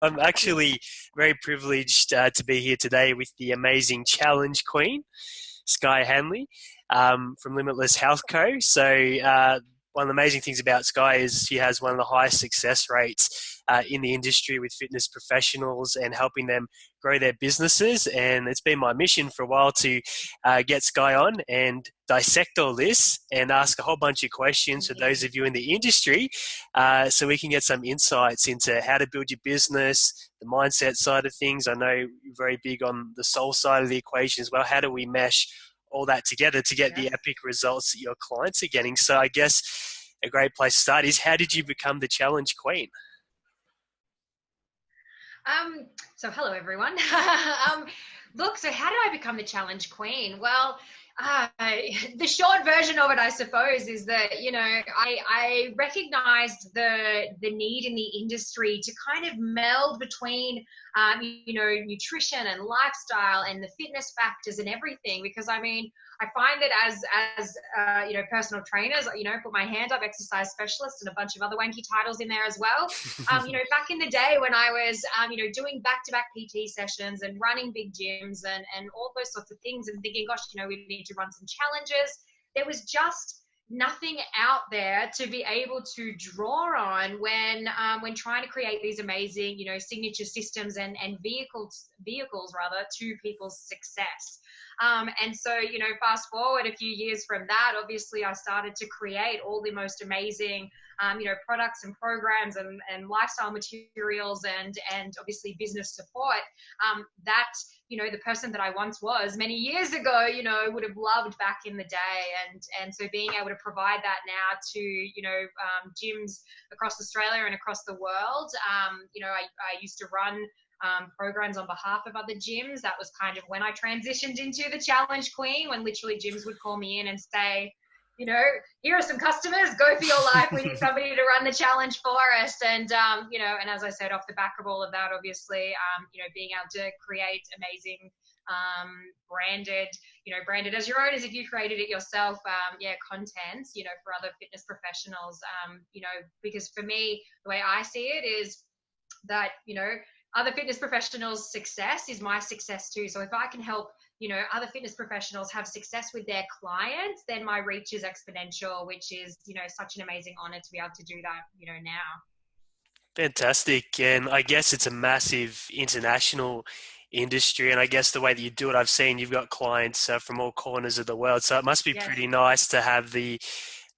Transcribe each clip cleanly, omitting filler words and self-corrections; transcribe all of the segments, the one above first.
I'm actually very privileged to be here today with the amazing challenge queen, Skye Hanley, from Limitless Health Co. One of the amazing things about Skye is she has one of the highest success rates in the industry with fitness professionals and helping them grow their businesses. And it's been my mission for a while to get Skye on and dissect all this and ask a whole bunch of questions for those of you in the industry, so we can get some insights into how to build your business, the mindset side of things. I know you're very big on the soul side of the equation as well. How do we mesh all that together to get the epic results that your clients are getting? So I guess a great place to start is, how did you become the challenge queen? So hello everyone. Look, so how did I become the challenge queen? Well, the short version of it, I suppose, is that, I recognized the need in the industry to kind of meld between, nutrition and lifestyle and the fitness factors and everything. Because I find that as personal trainers, put my hand up, exercise specialist, and a bunch of other wanky titles in there as well. Back in the day when I was, doing back-to-back PT sessions and running big gyms and all those sorts of things, and thinking, gosh, we need to run some challenges. There was just nothing out there to be able to draw on when trying to create these amazing, signature systems and vehicles rather to people's success. And so, fast forward a few years from that, obviously I started to create all the most amazing, products and programs and lifestyle materials and obviously business support, that, the person that I once was many years ago, would have loved back in the day. And so being able to provide that now to, gyms across Australia and across the world, I used to run programs on behalf of other gyms. That was kind of when I transitioned into the challenge queen, when literally gyms would call me in and say, here are some customers, go for your life. We need somebody to run the challenge for us. And, and as I said, off the back of all of that, obviously, being able to create amazing, branded as your own, as if you created it yourself, content, for other fitness professionals, because for me, the way I see it is that, other fitness professionals' success is my success too. So if I can help, other fitness professionals have success with their clients, then my reach is exponential, which is, such an amazing honor to be able to do that, now. Fantastic. And I guess it's a massive international industry. And I guess the way that you do it, I've seen you've got clients from all corners of the world. So it must be Yes. pretty nice to have the,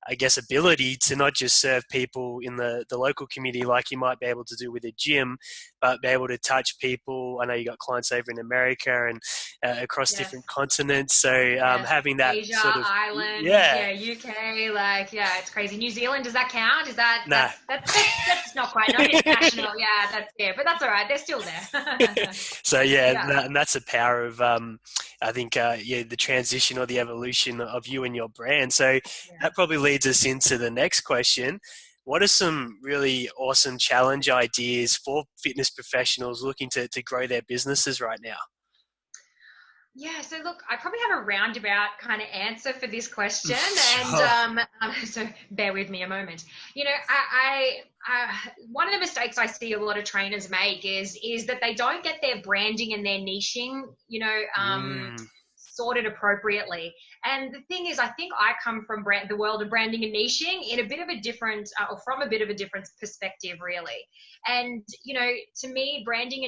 I guess, ability to not just serve people in the local community like you might be able to do with a gym, but be able to touch people. I know you got clients over in America and across Yes. different continents. So Yes. having that Asia, sort of, Ireland, yeah, UK, it's crazy. New Zealand, does that count? Is that nah. that's not quite not international? But that's all right. They're still there. So Yeah. and that's the power of I think the transition or the evolution of you and your brand. So Yeah. that probably leads us into the next question. What are some really awesome challenge ideas for fitness professionals looking to grow their businesses right now? Yeah, so look, I probably have a roundabout kind of answer for this question, and Sure. so bear with me a moment. One of the mistakes I see a lot of trainers make is that they don't get their branding and their niching, Mm, sorted appropriately. And the thing is, I think I come from the world of branding and niching in a bit of a different, or from a bit of a different perspective, really. And, to me, branding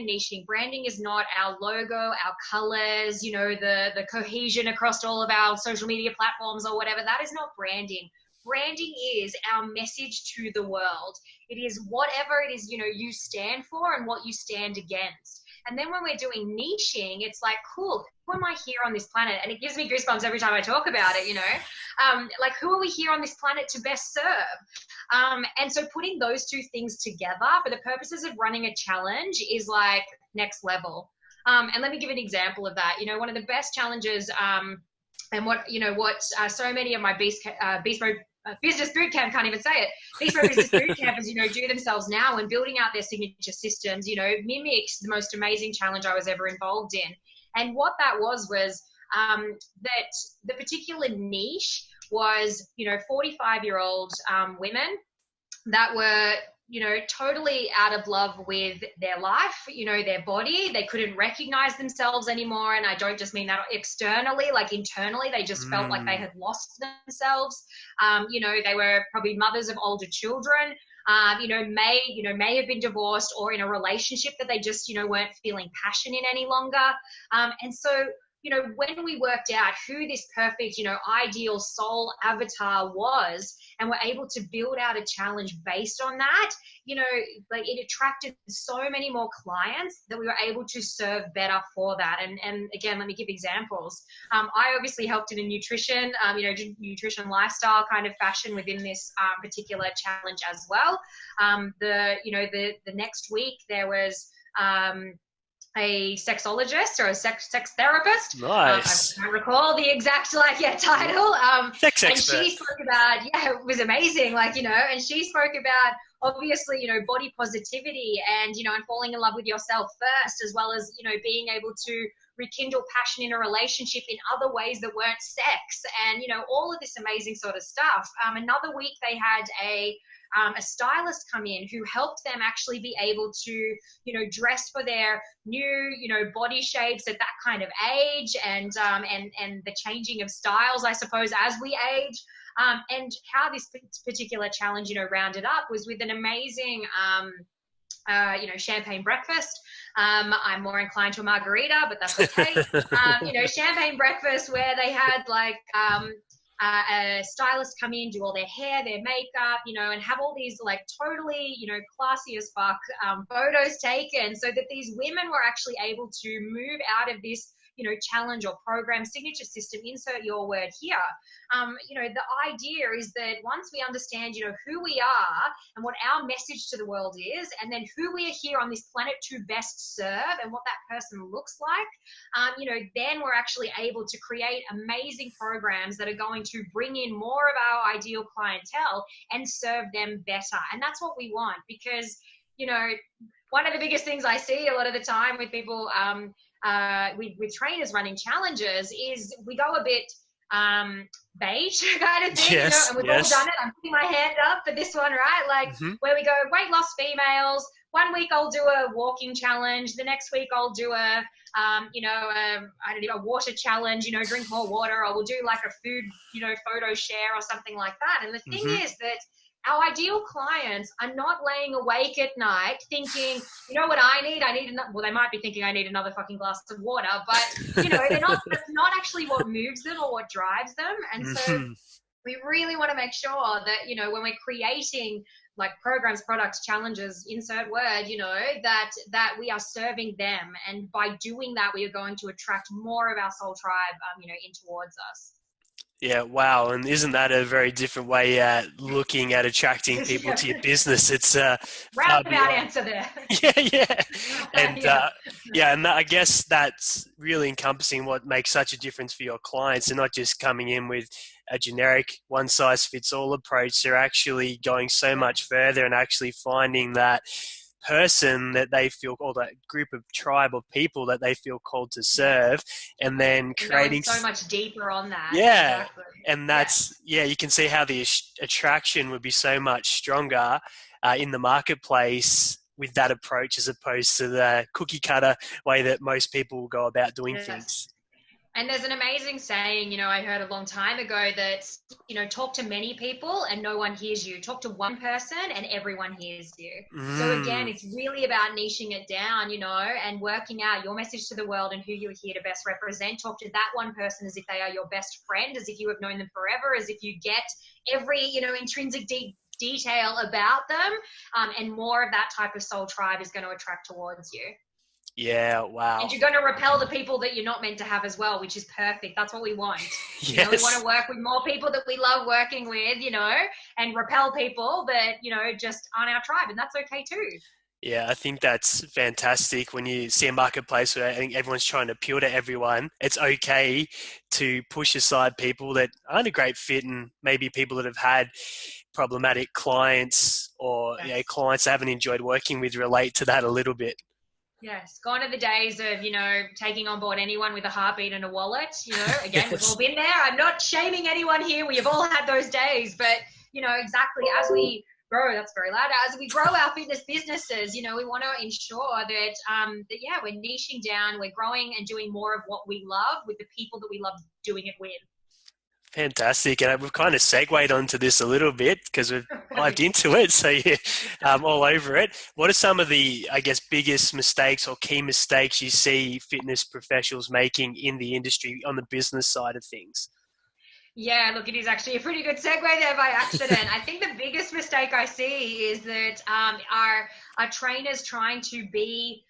is not our logo, our colors, the cohesion across all of our social media platforms or whatever. That is not branding. Branding is our message to the world. It is whatever it is, you stand for and what you stand against. And then when we're doing niching, it's like, cool, who am I here on this planet? And it gives me goosebumps every time I talk about it, like, who are we here on this planet to best serve? And so putting those two things together for the purposes of running a challenge is like next level. And let me give an example of that. One of the best challenges, and what so many of my Beastmode business bootcamp can't even say it. Beastmode business bootcampers, do themselves now and building out their signature systems, mimics the most amazing challenge I was ever involved in. And what that was that the particular niche was, 45-year-old women that were, totally out of love with their life, their body. They couldn't recognize themselves anymore. And I don't just mean that externally, like internally, they just felt like they had lost themselves. They were probably mothers of older children, may have been divorced or in a relationship that they just, weren't feeling passion in any longer. And so, when we worked out who this perfect, ideal soul avatar was, and we're able to build out a challenge based on that, it attracted so many more clients that we were able to serve better for that. And again, let me give examples. I obviously helped in a nutrition, nutrition lifestyle kind of fashion within this particular challenge as well. The next week there was, a sexologist or a sex therapist. Nice. I can't recall the exact title. Sex expert. And she spoke about, it was amazing, and she spoke about obviously, body positivity and, and falling in love with yourself first, as well as, being able to rekindle passion in a relationship in other ways that weren't sex, and, all of this amazing sort of stuff. Another week they had a stylist come in who helped them actually be able to, dress for their new, body shapes at that kind of age, and the changing of styles, I suppose, as we age. And how this particular challenge, rounded up was with an amazing, champagne breakfast. I'm more inclined to a margarita, but that's okay. Champagne breakfast where they had a stylist come in, do all their hair, their makeup, and have all these totally, classy as fuck photos taken, so that these women were actually able to move out of this, challenge or program, signature system, insert your word here. The idea is that once we understand, who we are and what our message to the world is, and then who we are here on this planet to best serve and what that person looks like, then we're actually able to create amazing programs that are going to bring in more of our ideal clientele and serve them better. And that's what we want, because, one of the biggest things I see a lot of the time with people, with trainers running challenges, is we go a bit beige kind of thing, yes, and we've yes. all done it. I'm putting my hand up for this one, right? Where we go, weight loss females, 1 week I'll do a walking challenge, the next week I'll do a water challenge, drink more water, or we'll do a food, photo share or something like that. And the thing is that our ideal clients are not laying awake at night thinking, what I need well, they might be thinking I need another fucking glass of water, but, that's not actually what moves them or what drives them. And so we really want to make sure that, when we're creating programs, products, challenges, insert word, that we are serving them. And by doing that, we are going to attract more of our soul tribe, in towards us. Yeah, wow. And isn't that a very different way at looking at attracting people to your business? It's roundabout answer there. Yeah. And and I guess that's really encompassing what makes such a difference for your clients. They're not just coming in with a generic one-size-fits-all approach. They're actually going so much further and actually finding that person that they feel, or that group of tribe of people that they feel called to serve, and then creating so much deeper on that. Yeah. Exactly. And that's, you can see how the attraction would be so much stronger in the marketplace with that approach, as opposed to the cookie cutter way that most people will go about doing things. And there's an amazing saying, I heard a long time ago that, talk to many people and no one hears you. Talk to one person and everyone hears you. So again, it's really about niching it down, and working out your message to the world and who you're here to best represent. Talk to that one person as if they are your best friend, as if you have known them forever, as if you get every, intrinsic detail about them. And more of that type of soul tribe is going to attract towards you. Yeah, wow. And you're going to repel the people that you're not meant to have as well, which is perfect. That's what we want. Yes. We want to work with more people that we love working with, and repel people that, just aren't our tribe. And that's okay too. Yeah, I think that's fantastic. When you see a marketplace where I think everyone's trying to appeal to everyone, it's okay to push aside people that aren't a great fit, and maybe people that have had problematic clients, or clients that haven't enjoyed working with, relate to that a little bit. Yes, gone are the days of, taking on board anyone with a heartbeat and a wallet. Again, we've all been there. I'm not shaming anyone here. We have all had those days. But, exactly, as we grow, that's very loud. As we grow our fitness businesses, you know, we want to ensure that yeah, we're niching down, we're growing and doing more of what we love with the people that we love doing it with. Fantastic. And we've kind of segued onto this a little bit because we've dived into it. So yeah, all over it. What are some of the, I guess, biggest mistakes or key mistakes you see fitness professionals making in the industry on the business side of things? Yeah, look, it is actually a pretty good segue there by accident. I think the biggest mistake I see is that our trainers trying to be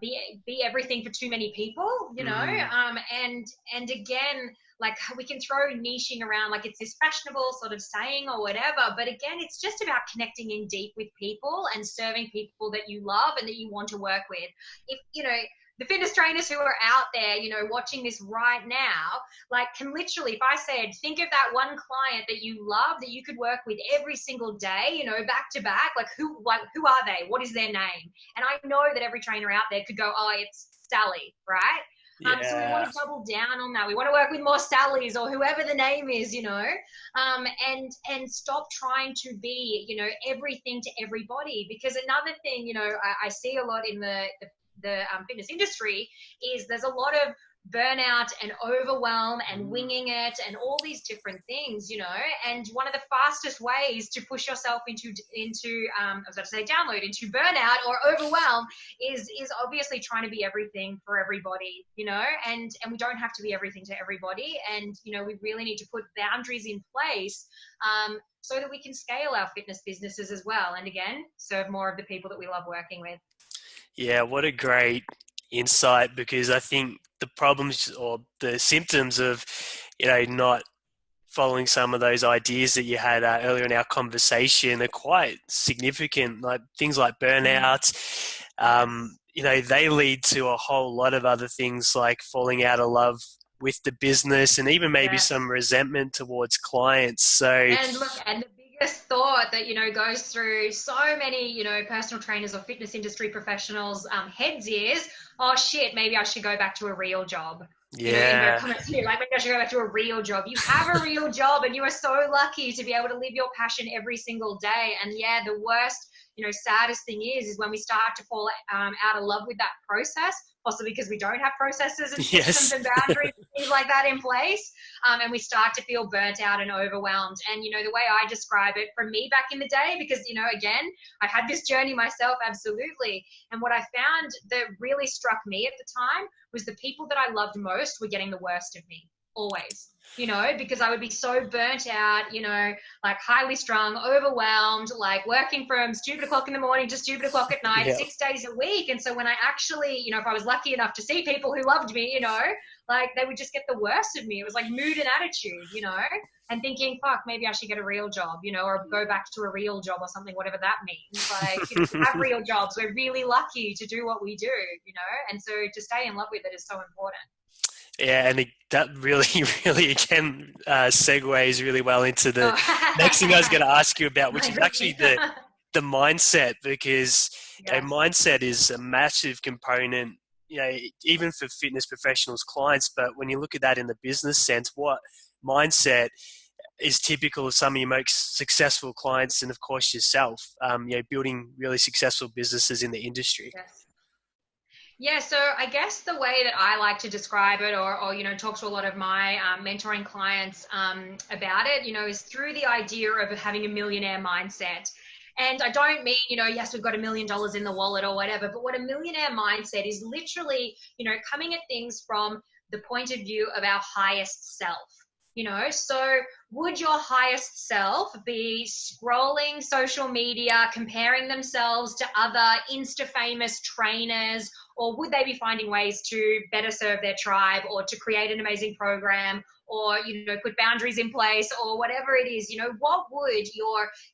be everything for too many people, you know, and again, like we can throw niching around like it's this fashionable sort of saying or whatever, but again, it's just about connecting in deep with people and serving people that you love and that you want to work with. If, you know, the fitness trainers who are out there, you know, watching this right now, like can literally, if I said, think of that one client that you love that you could work with every single day, you know, back to back, like who are they? What is their name? And I know that every trainer out there could go, oh, it's Sally, right? Yeah. So we want to double down on that. We want to work with more Sallys or whoever the name is, you know, and stop trying to be, you know, everything to everybody. Because another thing, you know, I see a lot in the fitness industry is there's a lot of burnout and overwhelm and winging it and all these different things, you know, and one of the fastest ways to push yourself into I was about to say download into burnout or overwhelm is obviously trying to be everything for everybody, you know, and we don't have to be everything to everybody, and you know, we really need to put boundaries in place so that we can scale our fitness businesses as well, and again, serve more of the people that we love working with. Yeah, what a great insight, because I think the problems or the symptoms of, you know, not following some of those ideas that you had earlier in our conversation are quite significant, like things like burnout. You know, they lead to a whole lot of other things like falling out of love with the business and even maybe some resentment towards clients. So, and look, and the biggest thought that, you know, goes through so many, you know, personal trainers or fitness industry professionals heads is, oh shit, maybe I should go back to a real job. Yeah. You know, in the comments here, like maybe I should go back to a real job. You have a real job and you are so lucky to be able to live your passion every single day. And yeah, the worst, you know, saddest thing is when we start to fall out of love with that process, possibly because we don't have processes and systems and boundaries and things like that in place, and we start to feel burnt out and overwhelmed. And, you know, the way I describe it from me back in the day, because, you know, again, I had this journey myself, absolutely. And what I found that really struck me at the time was the people that I loved most were getting the worst of me, always. You know, because I would be so burnt out, you know, like highly strung, overwhelmed, like working from stupid o'clock in the morning to stupid o'clock at night, 6 days a week. And so when I actually, you know, if I was lucky enough to see people who loved me, you know, like they would just get the worst of me. It was like mood and attitude, you know, and thinking, fuck, maybe I should get a real job, you know, or go back to a real job or something, whatever that means. Like, you know, we have real jobs. We're really lucky to do what we do, you know, and so to stay in love with it is so important. Yeah, and that really, really, again, segues really well into the next thing I was going to ask you about, which is actually the mindset, because you know, mindset is a massive component, you know, even for fitness professionals, clients. But when you look at that in the business sense, what mindset is typical of some of your most successful clients, and of course yourself, you know, building really successful businesses in the industry. Yes. Yeah, so I guess the way that I like to describe it, or you know, talk to a lot of my mentoring clients about it, you know, is through the idea of having a millionaire mindset. And I don't mean, you know, yes, we've got $1 million in the wallet or whatever, but what a millionaire mindset is literally, you know, coming at things from the point of view of our highest self. You know, so would your highest self be scrolling social media, comparing themselves to other Insta-famous trainers, or would they be finding ways to better serve their tribe, or to create an amazing program, or, you know, put boundaries in place, or whatever it is? You know, what would if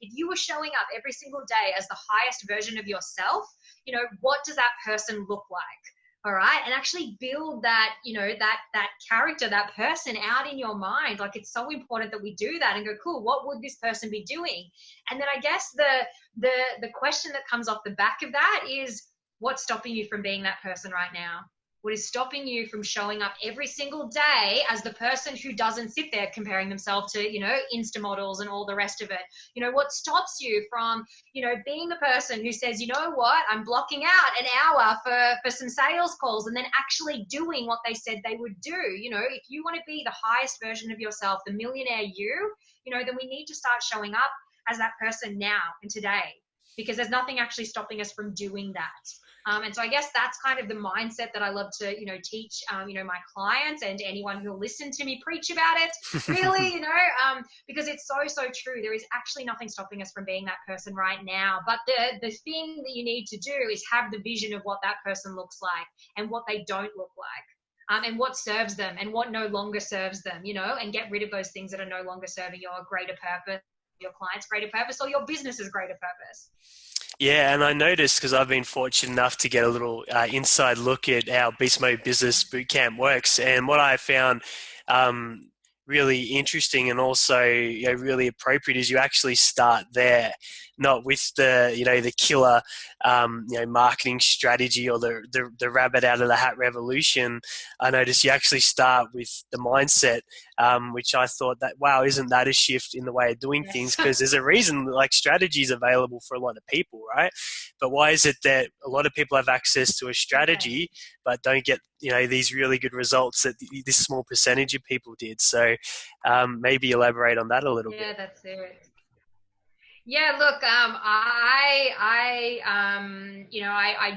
you were showing up every single day as the highest version of yourself, you know, what does that person look like? All right. And actually build that, you know, that character, that person out in your mind. Like, it's so important that we do that and go, cool, what would this person be doing? And then I guess the question that comes off the back of that is, what's stopping you from being that person right now? What is stopping you from showing up every single day as the person who doesn't sit there comparing themselves to, Insta models and all the rest of it? What stops you from, being the person who says, you know what, I'm blocking out an hour for some sales calls, and then actually doing what they said they would do? If you want to be the highest version of yourself, the millionaire then we need to start showing up as that person now and today, because there's nothing actually stopping us from doing that. And so I guess that's kind of the mindset that I love to, teach, my clients and anyone who'll listen to me preach about it, really, because it's so, so true. There is actually nothing stopping us from being that person right now. But the thing that you need to do is have the vision of what that person looks like and what they don't look like. And what serves them and what no longer serves them, and get rid of those things that are no longer serving your greater purpose, your client's greater purpose, or your business's greater purpose. Yeah, and I noticed, because I've been fortunate enough to get a little inside look at how Beastmode Business Bootcamp works, and what I found really interesting and also really appropriate is you actually start there, not with the killer marketing strategy or the rabbit out of the hat revolution. I noticed you actually start with the mindset, which I thought that, wow, isn't that a shift in the way of doing things? Because there's a reason like strategy is available for a lot of people, right? But why is it that a lot of people have access to a strategy but don't get these really good results that this small percentage of people did? So maybe elaborate on that a little bit. Yeah, that's it. Yeah, look, I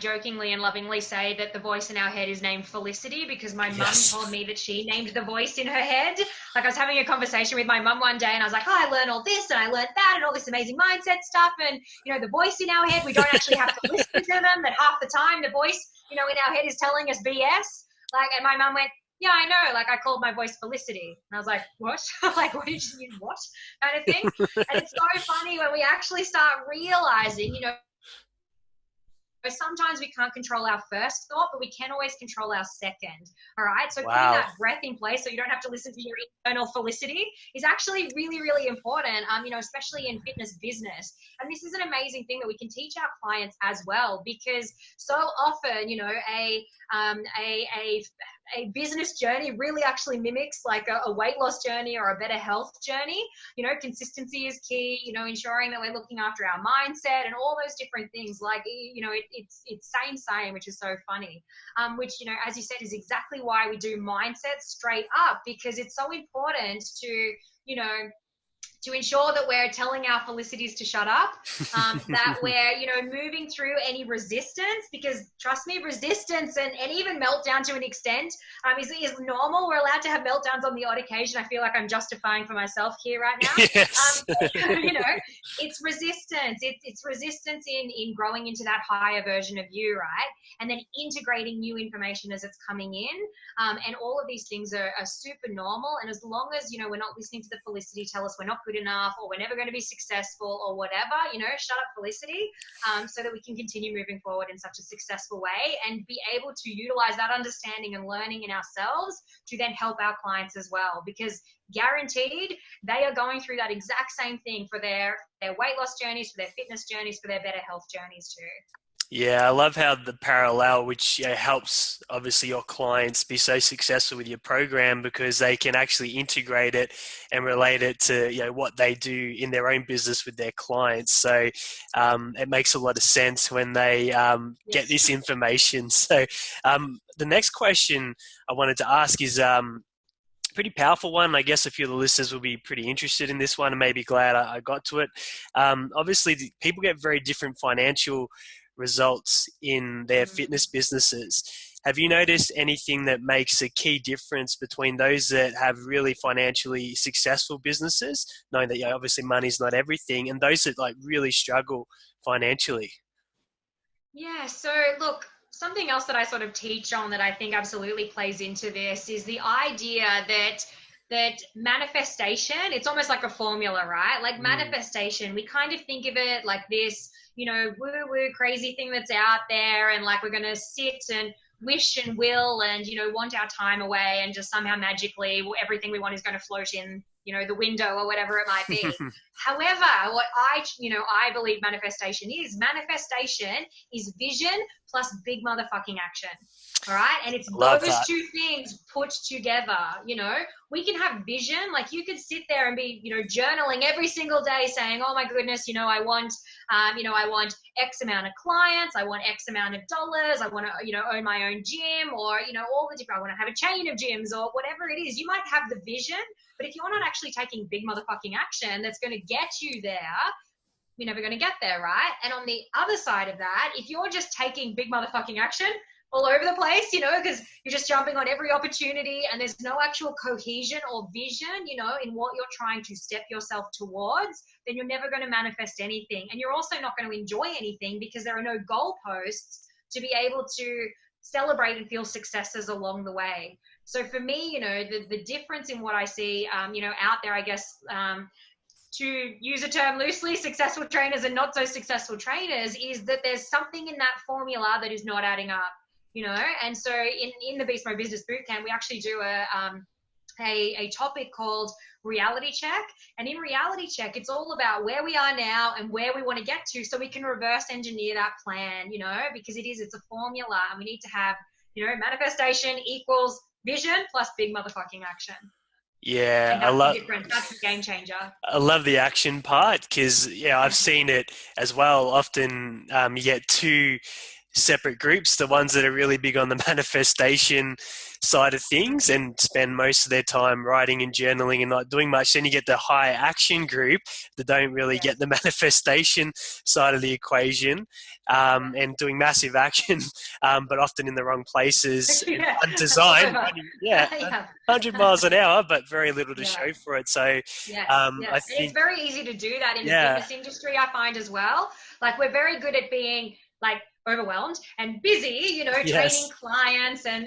jokingly and lovingly say that the voice in our head is named Felicity, because my mum told me that she named the voice in her head. Like, I was having a conversation with my mum one day and I was like, I learned all this and I learned that and all this amazing mindset stuff. And, the voice in our head, we don't actually have to listen to them. That half the time the voice, in our head is telling us BS. Like, and my mum went, yeah, I know. Like, I called my voice Felicity. And I was like, what? Like, what did you mean, what? Kind of thing. And it's so funny when we actually start realizing, sometimes we can't control our first thought, but we can always control our second. All right. So putting that breath in place so you don't have to listen to your internal Felicity is actually really, really important, especially in fitness business. And this is an amazing thing that we can teach our clients as well, because so often, a business journey really actually mimics like a weight loss journey or a better health journey. Consistency is key, ensuring that we're looking after our mindset and all those different things. Like, it's same, which is so funny. Which, as you said, is exactly why we do mindset straight up, because it's so important to ensure that we're telling our Felicities to shut up, that we're, moving through any resistance, because trust me, resistance and even meltdown to an extent is normal. We're allowed to have meltdowns on the odd occasion. I feel like I'm justifying for myself here right now. Yes. It's resistance. It's resistance in growing into that higher version of you, right? And then integrating new information as it's coming in. And all of these things are super normal. And as long as, we're not listening to the Felicity tell us we're not good enough or we're never going to be successful or whatever, shut up Felicity, so that we can continue moving forward in such a successful way and be able to utilize that understanding and learning in ourselves to then help our clients as well, because guaranteed they are going through that exact same thing for their weight loss journeys, for their fitness journeys, for their better health journeys too. Yeah, I love how the parallel, which helps obviously your clients be so successful with your program, because they can actually integrate it and relate it to what they do in their own business with their clients. So it makes a lot of sense when they get this information. So the next question I wanted to ask is pretty powerful one. I guess a few of the listeners will be pretty interested in this one and maybe glad I got to it. Obviously, people get very different financial results in their fitness businesses. Have you noticed anything that makes a key difference between those that have really financially successful businesses, knowing that obviously money's not everything, and those that like really struggle financially? Yeah, so look, something else that I sort of teach on that I think absolutely plays into this is the idea that manifestation, it's almost like a formula, right? Like manifestation, we kind of think of it like this, woo-woo crazy thing that's out there, and like we're going to sit and wish and will and, want our time away, and just somehow magically everything we want is going to float in the window or whatever it might be. However, what I believe manifestation is vision plus big motherfucking action. All right. And it's Love those that. two things put together. We can have vision. Like you could sit there and be, journaling every single day saying, oh my goodness, I want X amount of clients. I want X amount of dollars. I want to, own my own gym, or, all the different, I want to have a chain of gyms, or whatever it is. You might have the vision, but if you're not actually taking big motherfucking action that's going to get you there, you're never going to get there, right? And on the other side of that, if you're just taking big motherfucking action all over the place, because you're just jumping on every opportunity and there's no actual cohesion or vision, in what you're trying to step yourself towards, then you're never going to manifest anything. And you're also not going to enjoy anything because there are no goalposts to be able to celebrate and feel successes along the way. So for me, the difference in what I see, out there, I guess, to use a term loosely, successful trainers and not so successful trainers, is that there's something in that formula that is not adding up, and so in the Beastmode Business Bootcamp, we actually do a topic called reality check. And in reality check, it's all about where we are now and where we want to get to, so we can reverse engineer that plan, because it's a formula, and we need to have, manifestation equals vision plus big motherfucking action. Yeah, And that's the difference. That's the game changer. I love the action part because, I've seen it as well. Often you get two separate groups, the ones that are really big on the manifestation side of things and spend most of their time writing and journaling and not doing much. Then you get the high action group that don't really get the manifestation side of the equation, and doing massive action, but often in the wrong places, undesigned, 100 miles an hour, but very little to show for it. So I think it's very easy to do that in the fitness industry, I find as well. Like we're very good at being like overwhelmed and busy, training clients and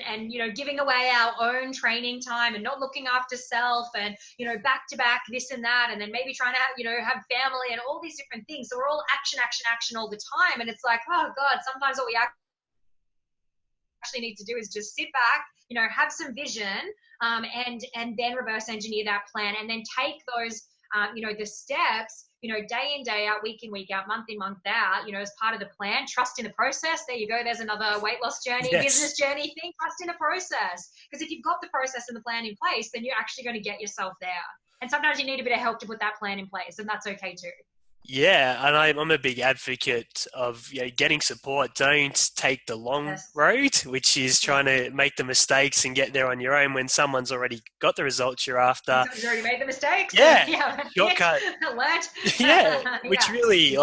giving away our own training time and not looking after self and, back to back this and that. And then maybe trying to have family and all these different things. So we're all action all the time. And it's like, oh God, sometimes what we actually need to do is just sit back, have some vision, and then reverse engineer that plan and then take those, the steps, day in, day out, week in, week out, month in, month out, as part of the plan. Trust in the process. There you go. There's another weight loss journey, business journey thing. Trust in the process. Because if you've got the process and the plan in place, then you're actually going to get yourself there. And sometimes you need a bit of help to put that plan in place, and that's okay too. Yeah, and I'm a big advocate of getting support. Don't take the long road, which is trying to make the mistakes and get there on your own when someone's already got the results you're after. Someone's already made the mistakes. Shortcut. Learned. Which really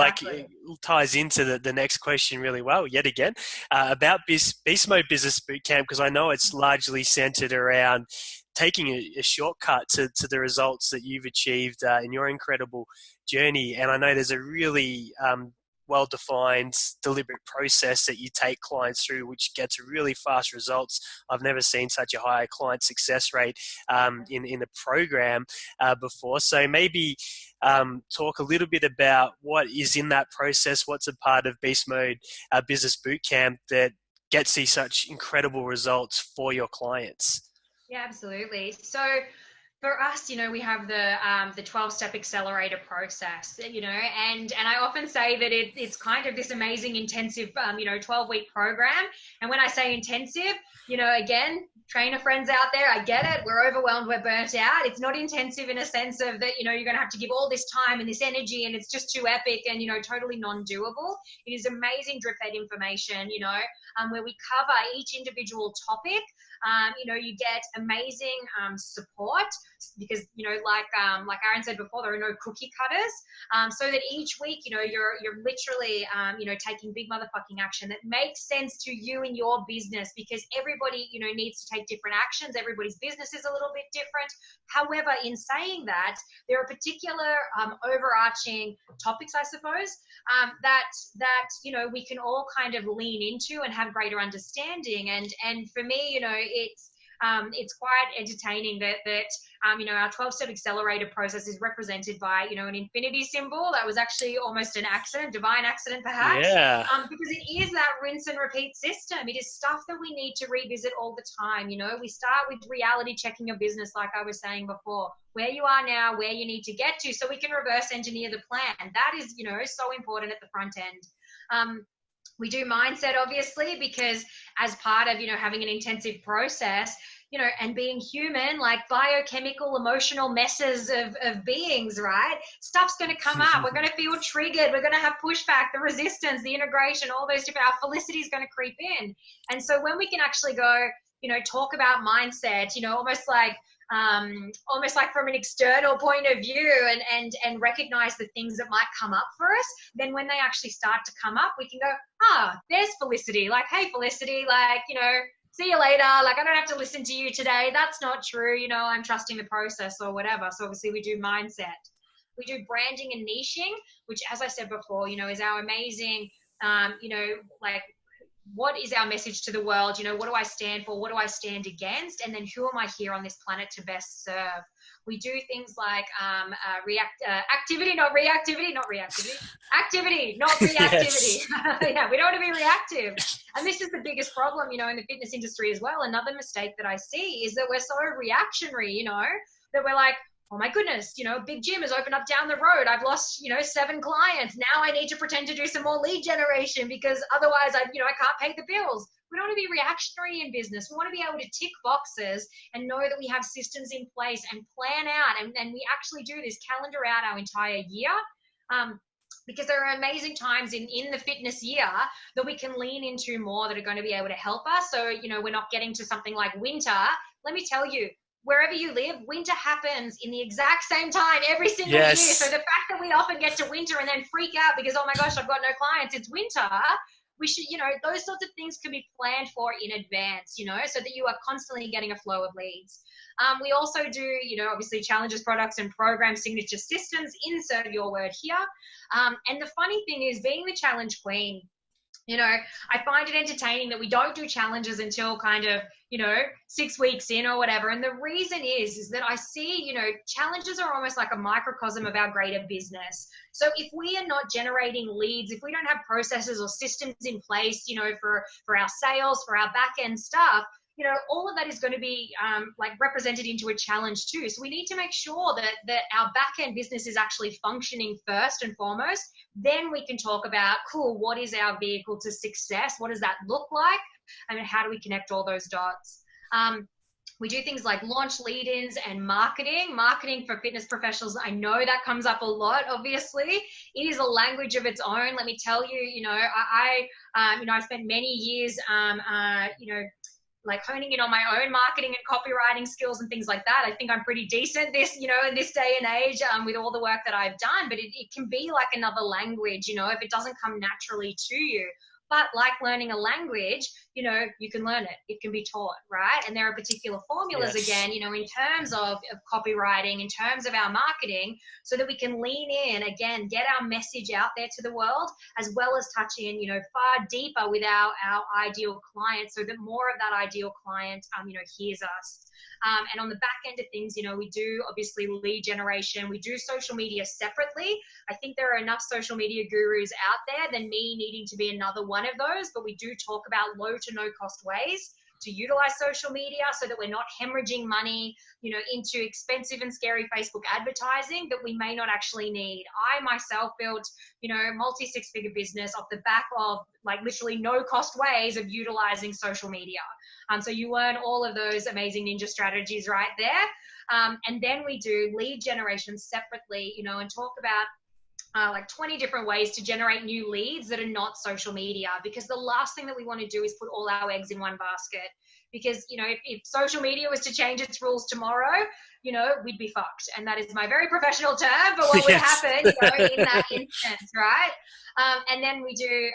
ties into the next question really well, yet again, about Beastmode Business Bootcamp, because I know it's largely centered around taking a shortcut to the results that you've achieved in your incredible journey. And I know there's a really well-defined, deliberate process that you take clients through, which gets really fast results. I've never seen such a high client success rate in a program before. So maybe talk a little bit about what is in that process, what's a part of Beastmode Business Bootcamp that gets you such incredible results for your clients. Yeah, absolutely. So for us, we have the 12-step accelerator process, and I often say that it's kind of this amazing intensive, 12-week program. And when I say intensive, again, trainer friends out there, I get it. We're overwhelmed. We're burnt out. It's not intensive in a sense of that, you're going to have to give all this time and this energy and it's just too epic and, totally non-doable. It is amazing drip-fed information, where we cover each individual topic. You get amazing support because, like Aaron said before, there are no cookie cutters. So that each week, you're literally, taking big motherfucking action that makes sense to you in your business, because everybody, needs to take different actions. Everybody's business is a little bit different. However, in saying that, there are particular overarching topics, I suppose, that we can all kind of lean into and have greater understanding. And for me, it's It's quite entertaining that our 12-step accelerator process is represented by, an infinity symbol. That was actually almost an accident, divine accident perhaps, Yeah. because it is that rinse and repeat system. It is stuff that we need to revisit all the time. We start with reality checking your business, like I was saying before, where you are now, where you need to get to, so we can reverse engineer the plan. That is, so important at the front end. We do mindset, obviously, because as part of, having an intensive process, and being human, like biochemical, emotional messes of beings, right? Stuff's going to come up. We're going to feel triggered. We're going to have pushback, the resistance, the integration, all those different, our felicity is going to creep in. And so when we can actually go, talk about mindset, almost like from an external point of view and recognize the things that might come up for us, then when they actually start to come up, we can go, there's Felicity. Like, hey, Felicity, like, see you later. Like, I don't have to listen to you today. That's not true. I'm trusting the process or whatever. So obviously we do mindset. We do branding and niching, which, as I said before, is our amazing, like, what is our message to the world? What do I stand for? What do I stand against? And then who am I here on this planet to best serve? We do things like activity, not reactivity, activity, not reactivity. Yes. Yeah, we don't want to be reactive. And this is the biggest problem, in the fitness industry as well. Another mistake that I see is that we're so reactionary, that we're like, oh my goodness, big gym has opened up down the road. I've lost, 7 clients. Now I need to pretend to do some more lead generation because otherwise I can't pay the bills. We don't want to be reactionary in business. We want to be able to tick boxes and know that we have systems in place and plan out. And we actually do this, calendar out our entire year. Because there are amazing times in the fitness year that we can lean into more that are going to be able to help us. So, we're not getting to something like winter. Let me tell you, wherever you live, winter happens in the exact same time every single year. So the fact that we often get to winter and then freak out because, oh my gosh, I've got no clients, it's winter. We should, those sorts of things can be planned for in advance, so that you are constantly getting a flow of leads. We also do, obviously challenges, products and program signature systems, insert your word here. And the funny thing is, being the challenge queen, I find it entertaining that we don't do challenges until kind of, 6 weeks in or whatever. And the reason is that I see, challenges are almost like a microcosm of our greater business. So if we are not generating leads, if we don't have processes or systems in place, for our sales, for our back end stuff, all of that is going to be represented into a challenge too. So we need to make sure that our back-end business is actually functioning first and foremost. Then we can talk about, cool, what is our vehicle to success? What does that look like? And how do we connect all those dots? We do things like launch lead-ins and marketing for fitness professionals. I know that comes up a lot, obviously. It is a language of its own. Let me tell you, I spent many years, like honing in on my own marketing and copywriting skills and things like that. I think I'm pretty decent in this day and age with all the work that I've done, but it can be like another language, if it doesn't come naturally to you. But like learning a language, you can learn it. It can be taught, right? And there are particular formulas, again, in terms of copywriting, in terms of our marketing, so that we can lean in, again, get our message out there to the world, as well as touch in, far deeper with our ideal client, so that more of that ideal client, hears us. And on the back end of things, we do obviously lead generation. We do social media separately. I think there are enough social media gurus out there than me needing to be another one of those, but we do talk about low to no cost ways to utilize social media so that we're not hemorrhaging money, into expensive and scary Facebook advertising that we may not actually need. I myself built, multi 6-figure business off the back of like literally no cost ways of utilizing social media. So you learn all of those amazing ninja strategies right there. And then we do lead generation separately, and talk about like 20 different ways to generate new leads that are not social media, because the last thing that we want to do is put all our eggs in one basket. Because, if social media was to change its rules tomorrow, we'd be fucked. And that is my very professional term for what would happen, in that instance, right? And then we do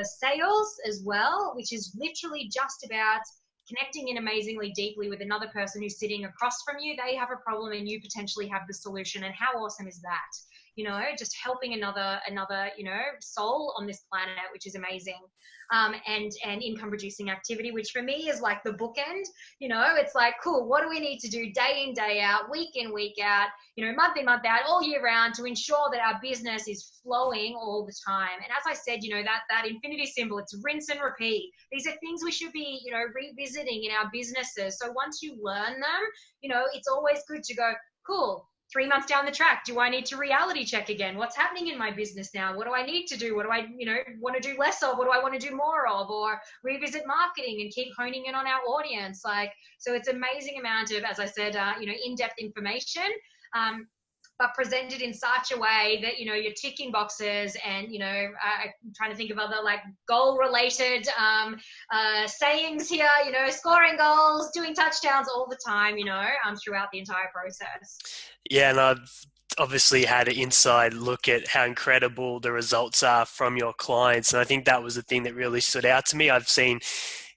sales as well, which is literally just about connecting in amazingly deeply with another person who's sitting across from you. They have a problem and you potentially have the solution. And how awesome is that? just helping another, soul on this planet, which is amazing. And income producing activity, which for me is like the bookend. It's like, cool, what do we need to do day in, day out, week in, week out, month in, month out, all year round, to ensure that our business is flowing all the time. And as I said, that infinity symbol, it's rinse and repeat. These are things we should be, revisiting in our businesses. So once you learn them, it's always good to go, cool, 3 months down the track, do I need to reality check again? What's happening in my business now? What do I need to do? What do I, want to do less of? What do I want to do more of? Or revisit marketing and keep honing in on our audience. So it's amazing amount of, as I said, in-depth information. But presented in such a way that, you're ticking boxes and, I'm trying to think of other like goal related sayings here, scoring goals, doing touchdowns all the time, throughout the entire process. Yeah, and I've obviously had an inside look at how incredible the results are from your clients. And I think that was the thing that really stood out to me. I've seen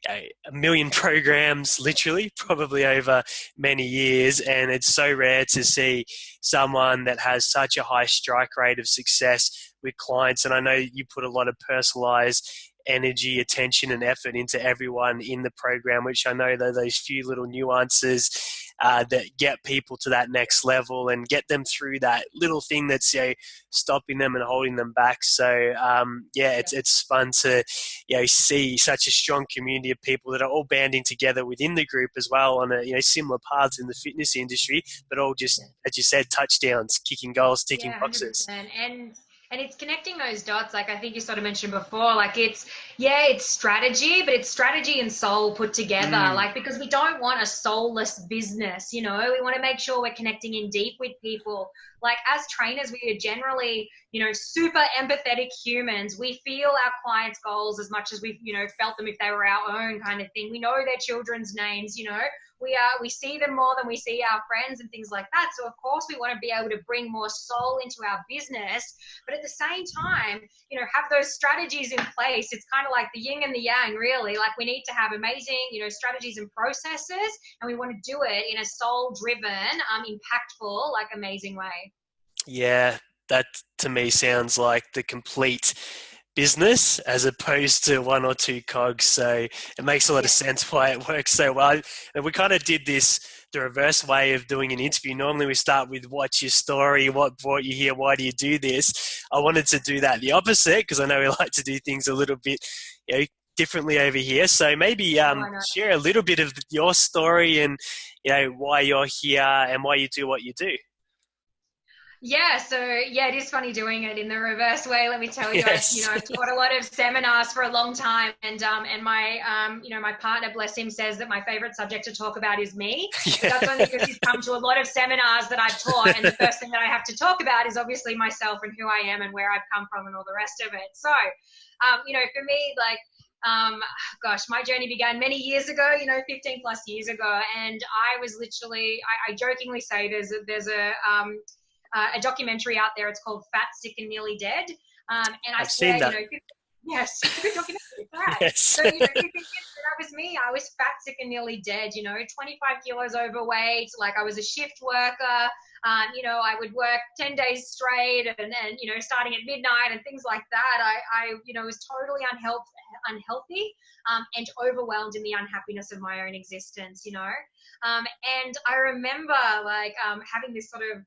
a million programs literally probably over many years, and it's so rare to see someone that has such a high strike rate of success with clients. And I know you put a lot of personalized energy, attention and effort into everyone in the program, which I know that those few little nuances that get people to that next level and get them through that little thing that's stopping them and holding them back. So it's fun to see such a strong community of people that are all banding together within the group as well on a similar paths in the fitness industry, but all just, as you said, touchdowns, kicking goals, ticking boxes. 100%. And it's connecting those dots, like I think you sort of mentioned before, like it's strategy, but it's strategy and soul put together, because we don't want a soulless business, we want to make sure we're connecting in deep with people. Like as trainers, we are generally, super empathetic humans. We feel our clients' goals as much as we've, felt them if they were our own kind of thing. We know their children's names, we see them more than we see our friends and things like that. So of course we want to be able to bring more soul into our business, but at the same time, have those strategies in place. It's kind of like the yin and the yang, really. Like we need to have amazing, strategies and processes, and we want to do it in a soul driven, impactful, like amazing way. Yeah, that to me sounds like the complete business as opposed to one or two cogs. So it makes a lot of sense why it works so well. And we kind of did this the reverse way of doing an interview. Normally we start with what's your story, what brought you here, why do you do this? I wanted to do that the opposite because I know we like to do things a little bit differently over here. So maybe share a little bit of your story and why you're here and why you do what you do. Yeah, so it is funny doing it in the reverse way. Let me tell you, Yes. I've taught a lot of seminars for a long time, and my my partner, bless him, says that my favorite subject to talk about is me. But that's only because he's come to a lot of seminars that I've taught, and the first thing that I have to talk about is obviously myself and who I am and where I've come from and all the rest of it. So, for me, like. My journey began many years ago, 15 plus years ago, and I was literally, I jokingly say there's a documentary out there. It's called Fat, Sick and Nearly Dead. And I've seen that. Yes, good documentary, right? Yes. So, that was me. I was fat, sick and nearly dead, 25 kilos overweight. Like I was a shift worker. I would work 10 days straight and starting at midnight and things like that. I was totally unhealthy and overwhelmed in the unhappiness of my own existence, and I remember having this sort of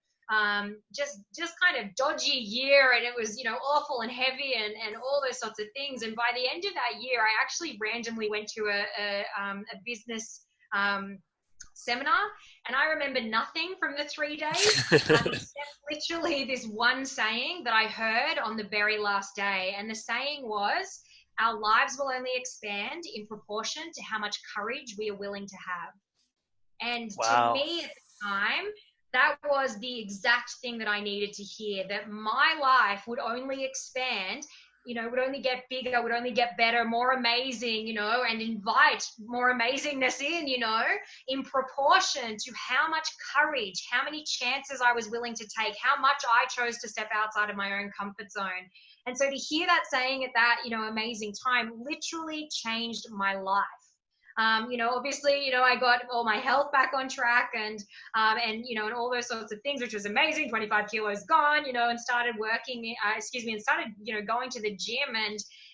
just kind of dodgy year, and it was awful and heavy and all those sorts of things. And by the end of that year, I actually randomly went to a business seminar, and I remember nothing from the 3 days except literally this one saying that I heard on the very last day. And the saying was, our lives will only expand in proportion to how much courage we are willing to have. And Wow. to me at the time, that was the exact thing that I needed to hear, that my life would only expand, would only get bigger, would only get better, more amazing, and invite more amazingness in proportion to how much courage, how many chances I was willing to take, how much I chose to step outside of my own comfort zone. And so to hear that saying at that, amazing time literally changed my life. Obviously, I got all my health back on track and and all those sorts of things, which was amazing. 25 kilos gone, and started working, and started, going to the gym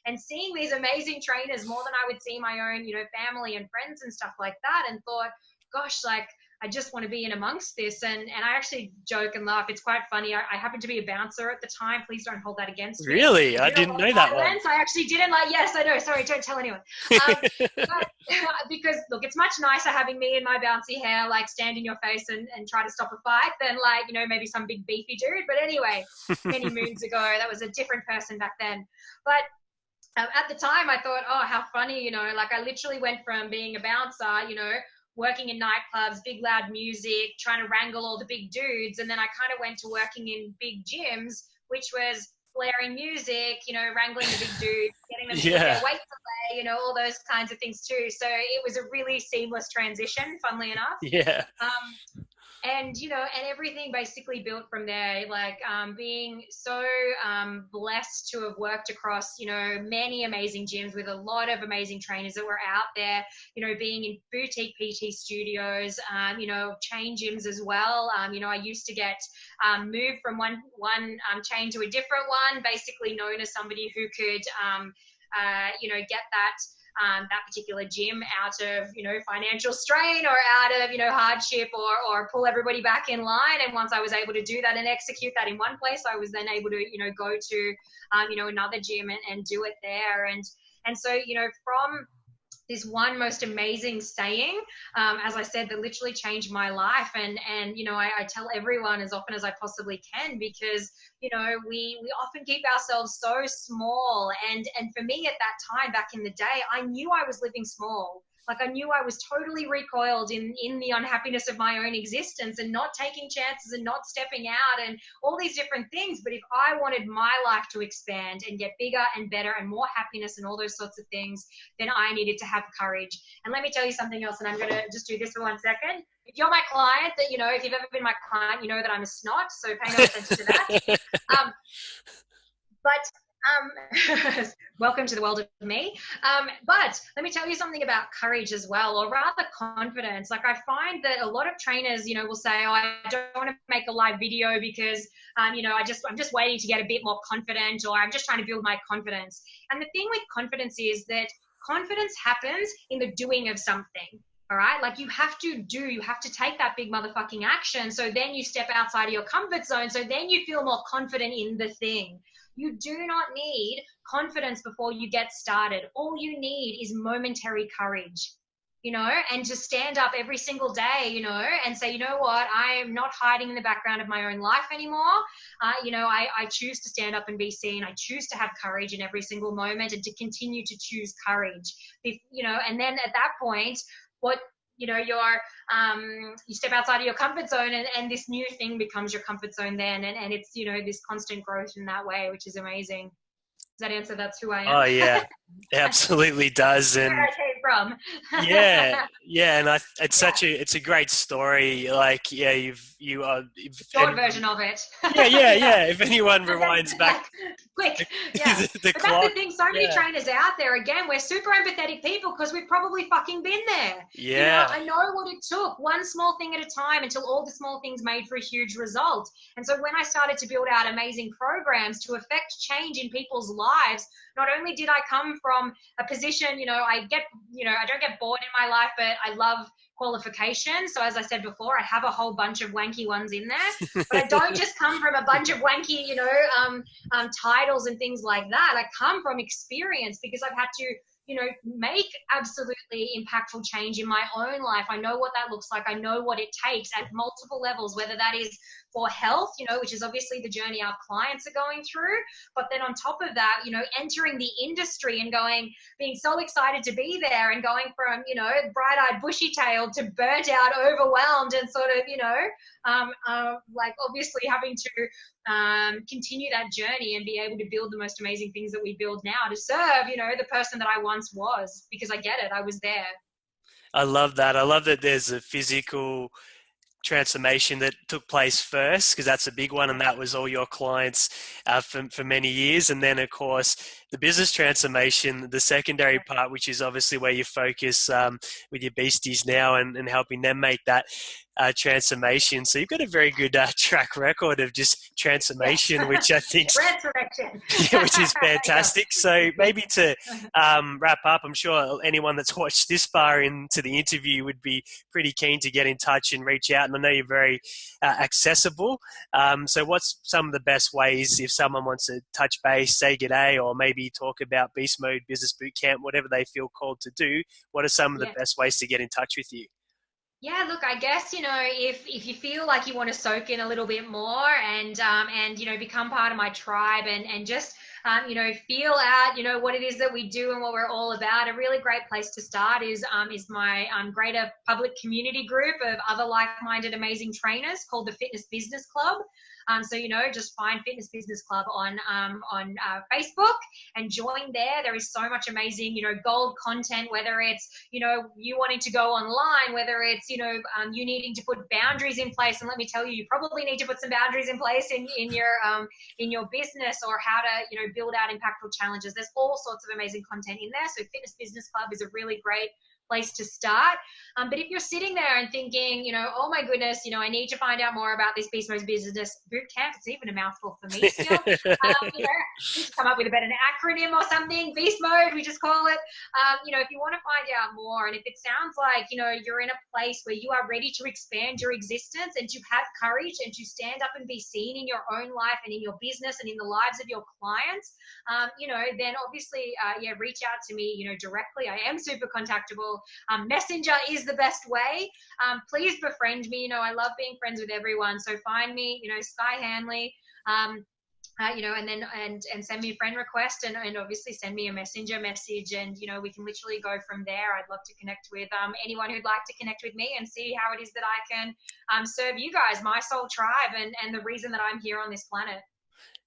and seeing these amazing trainers more than I would see my own, family and friends and stuff like that, and thought, gosh, like, I just want to be in amongst this. And I actually joke and laugh. It's quite funny. I happened to be a bouncer at the time. Please don't hold that against me. Really? I didn't know that one. I actually didn't yes, I know. Sorry, don't tell anyone. But, because, look, it's much nicer having me in my bouncy hair, like, stand in your face and try to stop a fight than, like, maybe some big beefy dude. But anyway, many moons ago, that was a different person back then. But at the time, I thought, oh, how funny, like, I literally went from being a bouncer, working in nightclubs, big loud music, trying to wrangle all the big dudes. And then I kind of went to working in big gyms, which was blaring music, wrangling the big dudes, getting them to put their weights away, all those kinds of things too. So it was a really seamless transition, funnily enough. Yeah. And everything basically built from there, like, being so blessed to have worked across, many amazing gyms with a lot of amazing trainers that were out there, being in boutique PT studios, chain gyms as well. I used to get moved from one chain to a different one, basically known as somebody who could, get that particular gym out of, financial strain or out of, hardship or pull everybody back in line. And once I was able to do that and execute that in one place, I was then able to, go to, another gym and do it there. And so, from this one most amazing saying, as I said, that literally changed my life. And I tell everyone as often as I possibly can, because, we often keep ourselves so small. And for me at that time, back in the day, I knew I was living small. Like, I knew I was totally recoiled in the unhappiness of my own existence and not taking chances and not stepping out and all these different things. But if I wanted my life to expand and get bigger and better and more happiness and all those sorts of things, then I needed to have courage. And let me tell you something else, and I'm going to just do this for 1 second. If you're my client, that, if you've ever been my client, you know that I'm a snot, so pay no attention to that. Welcome to the world of me. But let me tell you something about courage as well, or rather confidence. Like, I find that a lot of trainers, will say, oh, I don't want to make a live video because, I'm just waiting to get a bit more confident, or I'm just trying to build my confidence. And the thing with confidence is that confidence happens in the doing of something. All right. Like, you have to take that big motherfucking action. So then you step outside of your comfort zone. So then you feel more confident in the thing. You do not need confidence before you get started. All you need is momentary courage, and to stand up every single day, and say, you know what, I am not hiding in the background of my own life anymore. I choose to stand up and be seen. I choose to have courage in every single moment and to continue to choose courage. And then at that point, you step outside of your comfort zone and this new thing becomes your comfort zone then. And it's, this constant growth in that way, which is amazing. Does that answer? That's who I am. Oh yeah, it absolutely does. And where I came from. yeah. And it's a great story. Like, yeah, you've short version of it. yeah. If anyone rewinds back, quick. Yeah. the but clock, that's the thing. So many trainers out there. Again, we're super empathetic people because we've probably fucking been there. Yeah. I know what it took, one small thing at a time, until all the small things made for a huge result. And so when I started to build out amazing programs to affect change in people's lives, not only did I come from a position, I don't get bored in my life, but I love qualification. So as I said before, I have a whole bunch of wanky ones in there, but I don't just come from a bunch of wanky, titles and things like that. I come from experience because I've had to, make absolutely impactful change in my own life. I know what that looks like. I know what it takes at multiple levels, whether that is for health, which is obviously the journey our clients are going through. But then on top of that, entering the industry and being so excited to be there and going from, bright-eyed, bushy-tailed to burnt out, overwhelmed, and sort of, obviously having to continue that journey and be able to build the most amazing things that we build now to serve, the person that I once was, because I get it. I was there. I love that. I love that there's a physical transformation that took place first, because that's a big one, and that was all your clients for many years. And then, of course, the business transformation, the secondary part, which is obviously where you focus with your beasties now and helping them make that transformation. So you've got a very good track record of just transformation, Yes. which I think, Transformation. yeah, which is fantastic. Yeah. So maybe to wrap up, I'm sure anyone that's watched this far into the interview would be pretty keen to get in touch and reach out. And I know you're very accessible. So what's some of the best ways if someone wants to touch base, say g'day, or maybe talk about Beast Mode, Business Bootcamp, whatever they feel called to do? What are some of the best ways to get in touch with you? Yeah, look, I guess, if you feel like you want to soak in a little bit more and become part of my tribe and just, feel out, what it is that we do and what we're all about, a really great place to start is my greater public community group of other like-minded amazing trainers called the Fitness Business Club. So, just find Fitness Business Club on Facebook and join there. There is so much amazing, gold content, whether it's, you wanting to go online, whether it's, you needing to put boundaries in place. And let me tell you, you probably need to put some boundaries in place in your business, or how to, build out impactful challenges. There's all sorts of amazing content in there. So Fitness Business Club is a really great place to start. But if you're sitting there and thinking, oh my goodness, I need to find out more about this Beastmode Business Bootcamp. It's even a mouthful for me still. Need to come up with a better acronym or something. Beast Mode, we just call it. If you want to find out more, and if it sounds like, you're in a place where you are ready to expand your existence and to have courage and to stand up and be seen in your own life and in your business and in the lives of your clients, then obviously, reach out to me, directly. I am super contactable. Messenger is the best way. Please befriend me. I love being friends with everyone. So find me, Skye Hanley, and send me a friend request and obviously send me a messenger message, and, we can literally go from there. I'd love to connect with anyone who'd like to connect with me and see how it is that I can serve you guys, my soul tribe, and the reason that I'm here on this planet.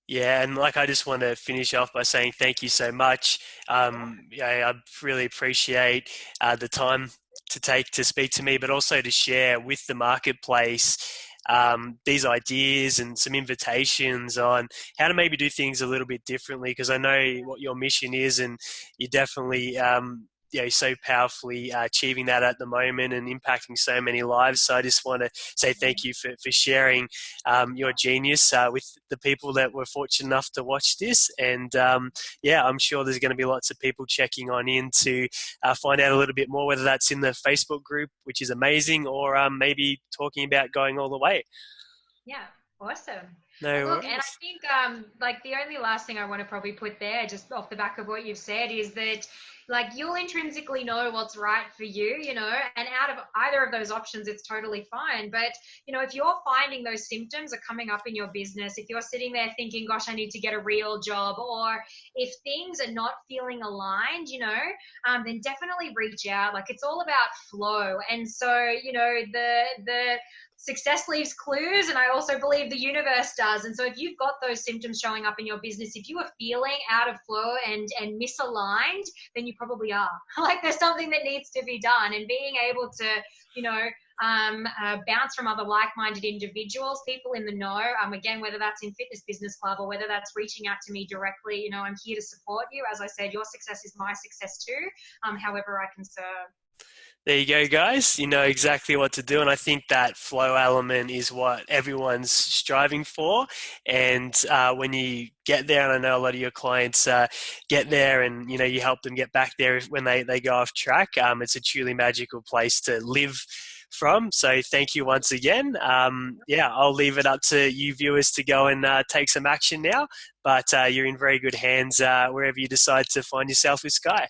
Yeah, and I just want to finish off by saying thank you so much. I really appreciate the time to take to speak to me, but also to share with the marketplace these ideas and some invitations on how to maybe do things a little bit differently, because I know what your mission is, and you definitely so powerfully achieving that at the moment and impacting so many lives. So I just want to say thank you for sharing your genius with the people that were fortunate enough to watch this. And I'm sure there's going to be lots of people checking on in to find out a little bit more, whether that's in the Facebook group, which is amazing, or maybe talking about going all the way. Yeah, awesome. No Look, worries. and I think the only last thing I want to probably put there, just off the back of what you've said, is that you'll intrinsically know what's right for you, and out of either of those options, it's totally fine. But, if you're finding those symptoms are coming up in your business, if you're sitting there thinking, gosh, I need to get a real job, or if things are not feeling aligned, then definitely reach out. It's all about flow. And so, the success leaves clues, and I also believe the universe does. And so if you've got those symptoms showing up in your business, if you are feeling out of flow and misaligned, then you probably are. There's something that needs to be done, and being able to, bounce from other like-minded individuals, people in the know, again, whether that's in Fitness Business Club or whether that's reaching out to me directly, I'm here to support you. As I said, your success is my success too, however I can serve. There you go, guys. You know exactly what to do. And I think that flow element is what everyone's striving for. And when you get there, and I know a lot of your clients get there and, you help them get back there when they go off track, it's a truly magical place to live from. So thank you once again. I'll leave it up to you viewers to go and take some action now. But you're in very good hands wherever you decide to find yourself with Skye.